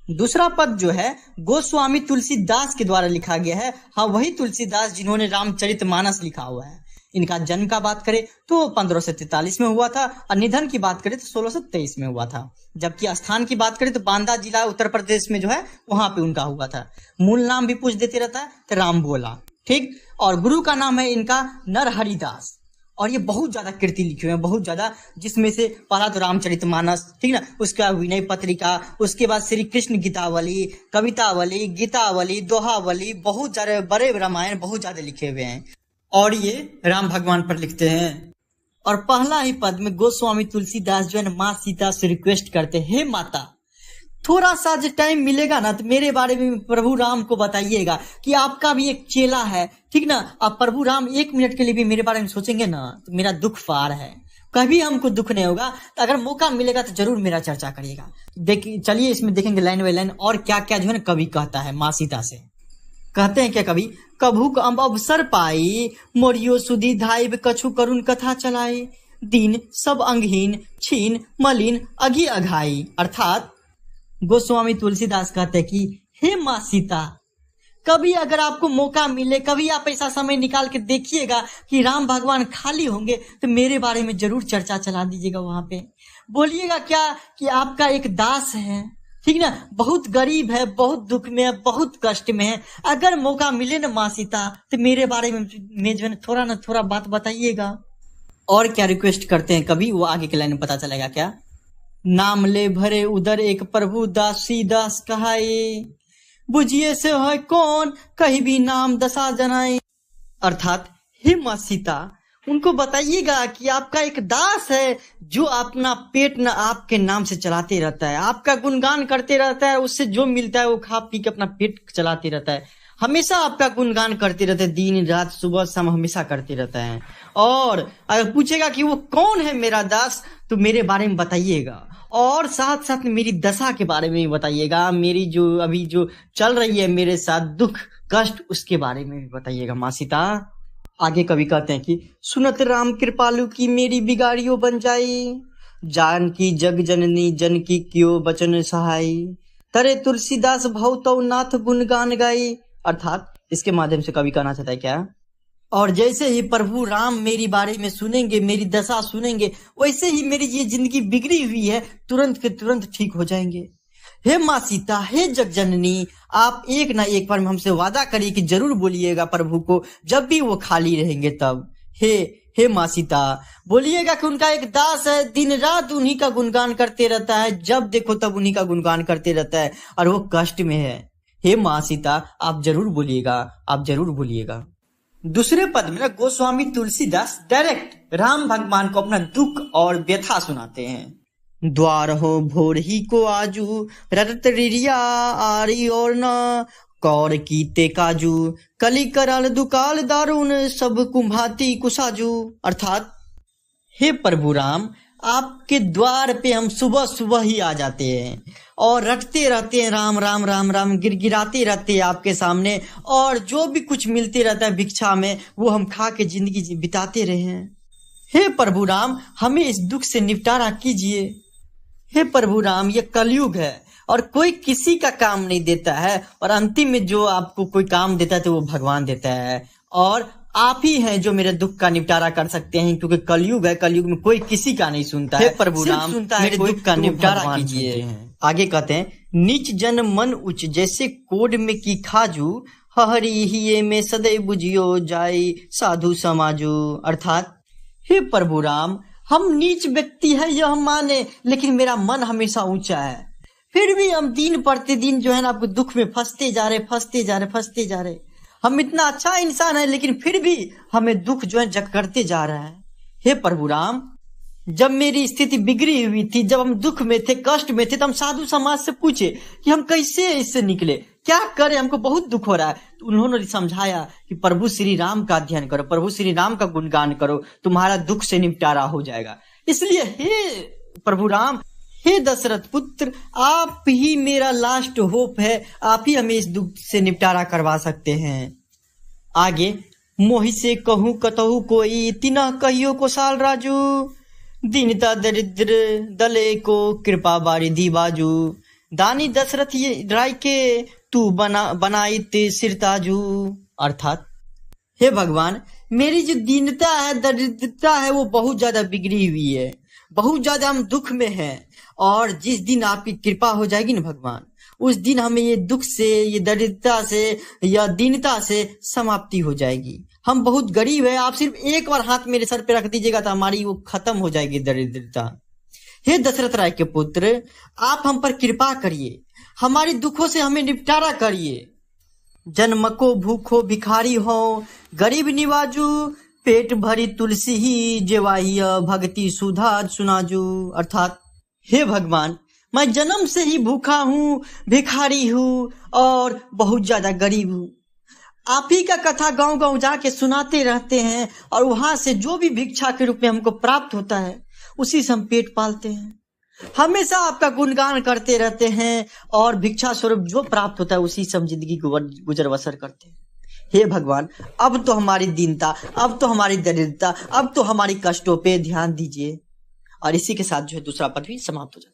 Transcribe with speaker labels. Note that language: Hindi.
Speaker 1: दूसरा पद जो है गोस्वामी तुलसीदास के द्वारा लिखा गया है। हाँ, वही तुलसीदास जिन्होंने रामचरितमानस लिखा हुआ है। इनका जन्म का बात करें तो 1543 में हुआ था और निधन की बात करें तो 1623 में हुआ था। जबकि स्थान की बात करें तो बांदा जिला उत्तर प्रदेश में जो है वहां पे उनका हुआ था। मूल नाम भी पूछ देते रहता है तो राम बोला, ठीक। और गुरु का नाम है इनका नरहरिदास। और ये बहुत ज्यादा कृति लिखे हुए हैं, बहुत ज्यादा, जिसमें से पहला तो रामचरितमानस, ठीक ना, उसके बाद विनय पत्रिका, उसके बाद श्री कृष्ण गीतावली, कवितावली, गीतावली, दोहावली, बहुत सारे बड़े रामायण बहुत ज्यादा लिखे हुए हैं। और ये राम भगवान पर लिखते हैं। और पहला ही पद में गोस्वामी तुलसीदास जो है ना माँ सीता से रिक्वेस्ट करते हैं, हे माता, थोड़ा सा जो टाइम मिलेगा ना तो मेरे बारे में प्रभु राम को बताइएगा कि आपका भी एक चेला है, ठीक ना। अब प्रभु राम 1 मिनट के लिए भी मेरे बारे में सोचेंगे ना तो मेरा दुख पार है, कभी हमको दुख नहीं होगा। तो अगर मौका मिलेगा तो जरूर मेरा चर्चा करिएगा। देखिए, चलिए इसमें देखेंगे लाइन बाय लाइन और क्या क्या जो है ना कवि कहता है माँ सीता से। कहते हैं क्या कवि, कभुक अवसर पाई मोरियो सुधी धाइब कछु करुण कथा चलाई, दीन सब अंगहीन छीन मलिन अघी अघाई। अर्थात गोस्वामी तुलसीदास कहते हैं कि हे माँ सीता, कभी अगर आपको मौका मिले, कभी आप ऐसा समय निकाल के देखिएगा कि राम भगवान खाली होंगे तो मेरे बारे में जरूर चर्चा चला दीजिएगा। वहां पे बोलिएगा क्या कि आपका एक दास है, ठीक ना, बहुत गरीब है, बहुत दुख में है, बहुत कष्ट में है। अगर मौका मिले ना माँ सीता तो मेरे बारे में जो है थोड़ा ना थोड़ा बात बताइएगा। और क्या रिक्वेस्ट करते हैं कभी, वो आगे के लाइन में पता चलेगा क्या। नाम ले भरे उदर एक प्रभु दासी दास कहाए, बुझिए से है कौन कहीं भी नाम दशा जनाए। अर्थात हे माँ सीता, उनको बताइएगा कि आपका एक दास है जो अपना पेट न आपके नाम से चलाते रहता है, आपका गुणगान करते रहता है, उससे जो मिलता है वो खा पी के अपना पेट चलाते रहता है, हमेशा आपका गुणगान करते रहते हैं, दिन रात सुबह शाम हमेशा करते रहता है। और अगर पूछेगा कि वो कौन है मेरा दास तो मेरे बारे में बताइएगा, और साथ साथ मेरी दशा के बारे में भी बताइएगा, मेरी जो अभी जो चल रही है मेरे साथ दुख कष्ट उसके बारे में भी बताइएगा माँ सीता। आगे कवि कहते हैं कि सुनत राम कृपालु की मेरी बिगाड़ियों बन जाई, जान की जग जननी जन की क्यों बचन सहाई, तरे तुलसीदास भवतौ नाथ गुणगान गाई। अर्थात इसके माध्यम से कवि कहना चाहता है क्या, और जैसे ही प्रभु राम मेरी बारे में सुनेंगे, मेरी दशा सुनेंगे, वैसे ही मेरी ये जिंदगी बिगड़ी हुई है तुरंत के तुरंत ठीक हो जाएंगे। हे माँ सीता, हे जगजननी, आप एक ना एक बार हमसे वादा करिए कि जरूर बोलिएगा प्रभु को जब भी वो खाली रहेंगे तब। हे माँ सीता, बोलिएगा कि उनका एक दास है, दिन रात उन्हीं का गुणगान करते रहता है, जब देखो तब उन्हीं का गुणगान करते रहता है और वो कष्ट में है। हे माँ सीता, आप जरूर बोलिएगा, आप जरूर बोलिएगा। दूसरे पद में गोस्वामी तुलसीदास डायरेक्ट राम भगवान को अपना दुख और व्यथा सुनाते हैं। द्वार हो भोर ही को आजू रटत रिरिया आरी और न कौर कीते काजू कली करल दुकाल दारुण सब कुंभाती कुसाजू। अर्थात हे प्रभु राम, आपके द्वार पे हम सुबह सुबह ही आ जाते हैं और रटते रहते हैं राम राम राम राम, गिरगिराते रहते हैं आपके सामने, और जो भी कुछ मिलते रहता है भिक्षा में वो हम खा के जिंदगी बिताते रहे हैं। हे प्रभु राम, हमें इस दुख से निपटारा कीजिए। हे प्रभु राम, ये कलयुग है और कोई किसी का काम नहीं देता है, और अंतिम में जो आपको कोई काम देता है तो वो भगवान देता है, और आप ही हैं जो मेरे दुख का निपटारा कर सकते हैं, क्योंकि कलयुग है, कलयुग में कोई किसी का नहीं सुनता है। प्रभु राम, मेरे दुख का निपटारा कीजिए। आगे कहते हैं, नीच जन मन उच्च जैसे कोड में की खाजू, हरि ही में सदैव बुझियो जाई साधु समाजू। अर्थात हे प्रभु राम, हम नीच व्यक्ति है यह माने, लेकिन मेरा मन हमेशा ऊंचा है, फिर भी हम दिन प्रतिदिन जो है ना आपको दुख में फंसते जा रहे। हम इतना अच्छा इंसान है लेकिन फिर भी हमें दुख जो है जकड़ते जा रहा है। हे प्रभु राम, जब मेरी स्थिति बिगड़ी हुई थी, जब हम दुख में थे, कष्ट में थे, तो हम साधु समाज से पूछे कि हम कैसे इससे निकले, क्या करें, हमको बहुत दुख हो रहा है। तो उन्होंने समझाया कि प्रभु श्री राम का अध्ययन करो, प्रभु श्री राम का गुणगान करो, तुम्हारा दुख से निपटारा हो जाएगा। इसलिए हे प्रभु राम, हे दशरथ पुत्र, आप ही मेरा लास्ट होप है, आप ही हमें इस दुख से निपटारा करवा सकते हैं। आगे, मोहि से कहूँ कतहु कोई तिना कहियो को साल राजू, दीनता दरिद्र दले को कृपा बारिधि बाजू, दानी दशरथ ये राय के तू बनाई ते सिरताजू। अर्थात हे भगवान, मेरी जो दीनता है, दरिद्रता है, वो बहुत ज्यादा बिगड़ी हुई है, बहुत ज्यादा हम दुख में हैं। और जिस दिन आपकी कृपा हो जाएगी ना भगवान, उस दिन हमें ये दुख से, ये दरिद्रता से या दीनता से समाप्ति हो जाएगी। हम बहुत गरीब है, आप सिर्फ एक बार हाथ मेरे सर पे रख दीजिएगा तो हमारी वो खत्म हो जाएगी दरिद्रता। हे दशरथ राय के पुत्र, आप हम पर कृपा करिए, हमारे दुखों से हमें निपटारा करिए। जन्म को भूखो भिखारी हो, गरीब निवाजू, पेट भरी तुलसी ही जेवाही भक्ति सुधा सुनाजू। अर्थात हे भगवान, मैं जन्म से ही भूखा हूँ, भिखारी हूँ और बहुत ज्यादा गरीब हूँ। आप ही का कथा गांव गांव जाके सुनाते रहते हैं और वहां से जो भी भिक्षा के रूप में हमको प्राप्त होता है उसी से हम पेट पालते हैं। हमेशा आपका गुणगान करते रहते हैं और भिक्षा स्वरूप जो प्राप्त होता है उसी से हम जिंदगी को गुजर बसर करते हैं। हे भगवान, अब तो हमारी दीनता, अब तो हमारी दरिद्रता, अब तो हमारी कष्टों पे ध्यान दीजिए। और इसी के साथ जो है दूसरा पद भी समाप्त हो जाता है।